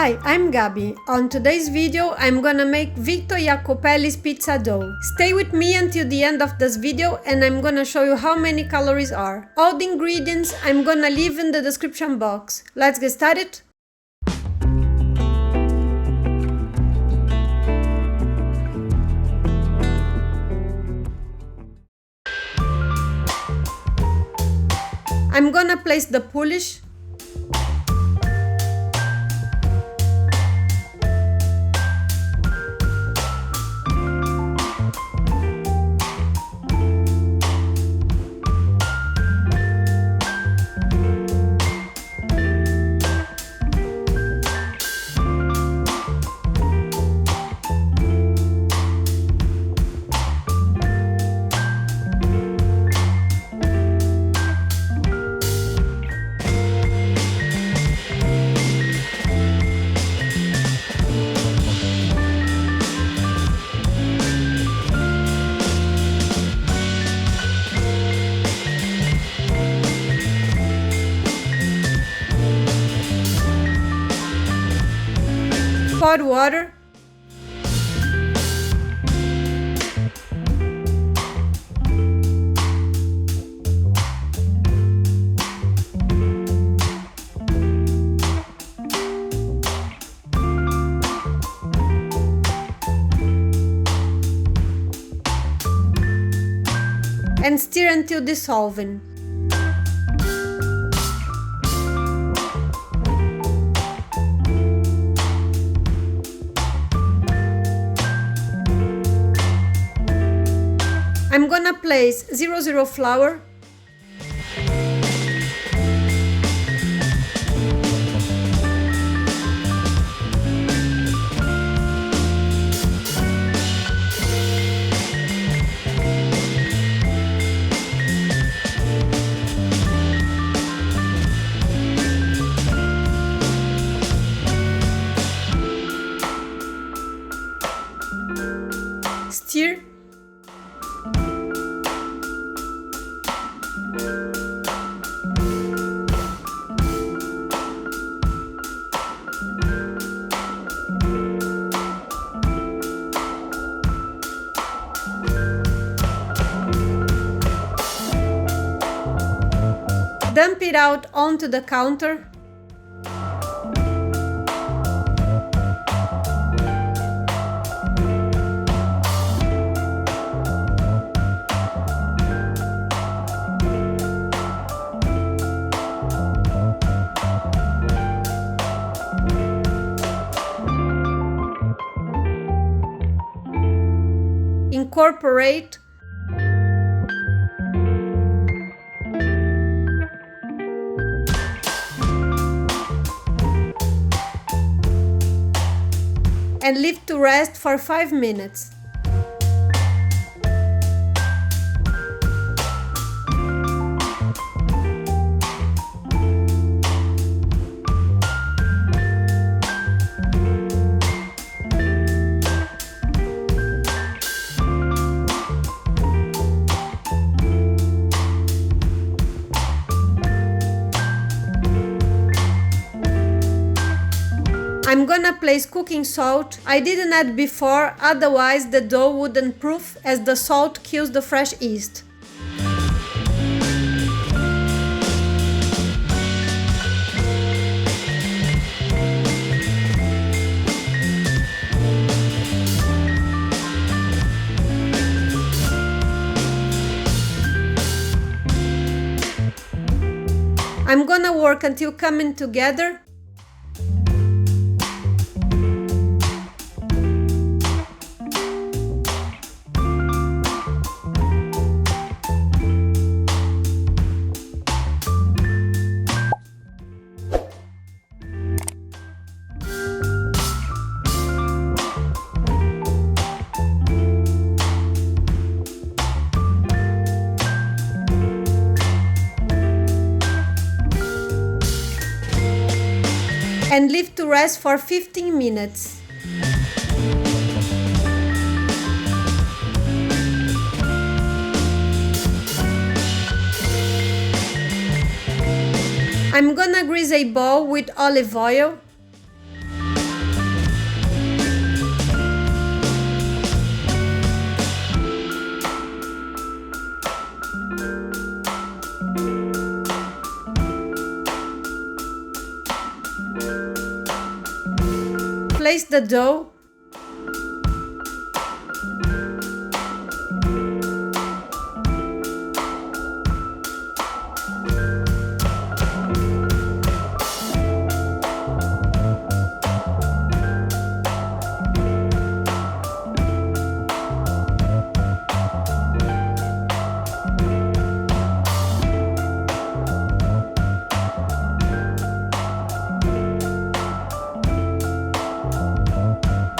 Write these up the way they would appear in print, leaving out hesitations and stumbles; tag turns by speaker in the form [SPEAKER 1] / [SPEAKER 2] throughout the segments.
[SPEAKER 1] Hi, I'm Gabi. On today's video, I'm gonna make VITO IACOPELLI'S pizza dough. Stay with me until the end of this video and I'm gonna show you how many calories are. All the ingredients I'm gonna leave in the description box. Let's get started. I'm gonna place the polish, pour water, and stir until dissolving. I'm gonna place 00 flour, stir, dump it out onto the counter. Incorporate, and leave to rest for 5 minutes. I'm gonna place cooking salt. I didn't add before, otherwise the dough wouldn't proof as the salt kills the fresh yeast. I'm gonna work until coming together. And leave to rest for 15 minutes. I'm gonna grease a bowl with olive oil. place the dough.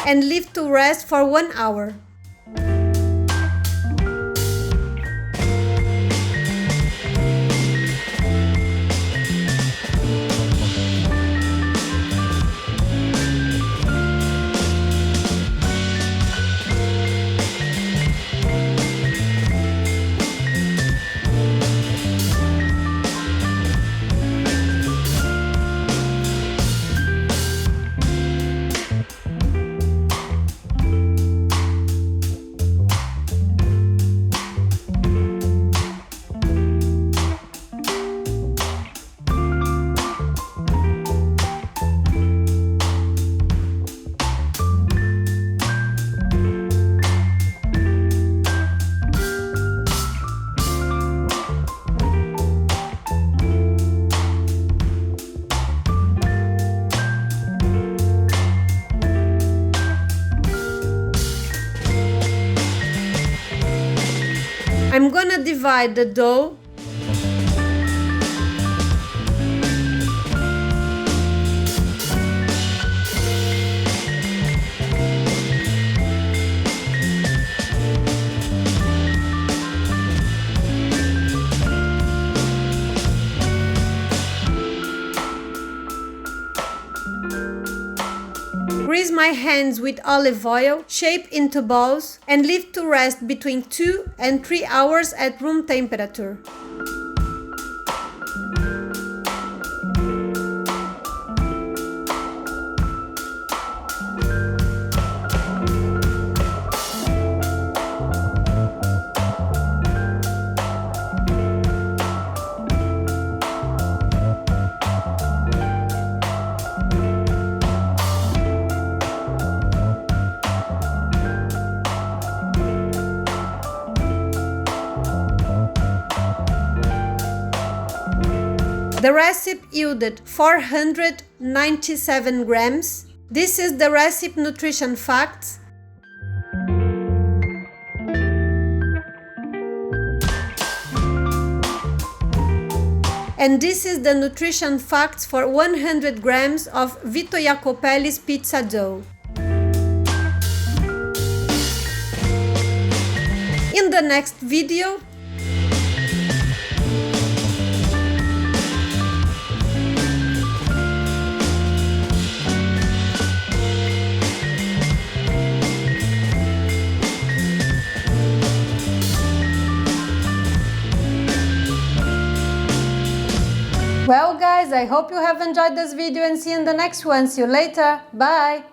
[SPEAKER 1] And leave to rest for 1 hour. I'm gonna divide the dough . Grease my hands with olive oil, shape into balls, and leave to rest between 2 and 3 hours at room temperature. The recipe yielded 497 grams. This is the recipe nutrition facts. And this is the nutrition facts for 100 grams of VITO IACOPELLI'S pizza dough. In the next video, well guys, I hope you have enjoyed this video and see you in the next one. See you later. Bye!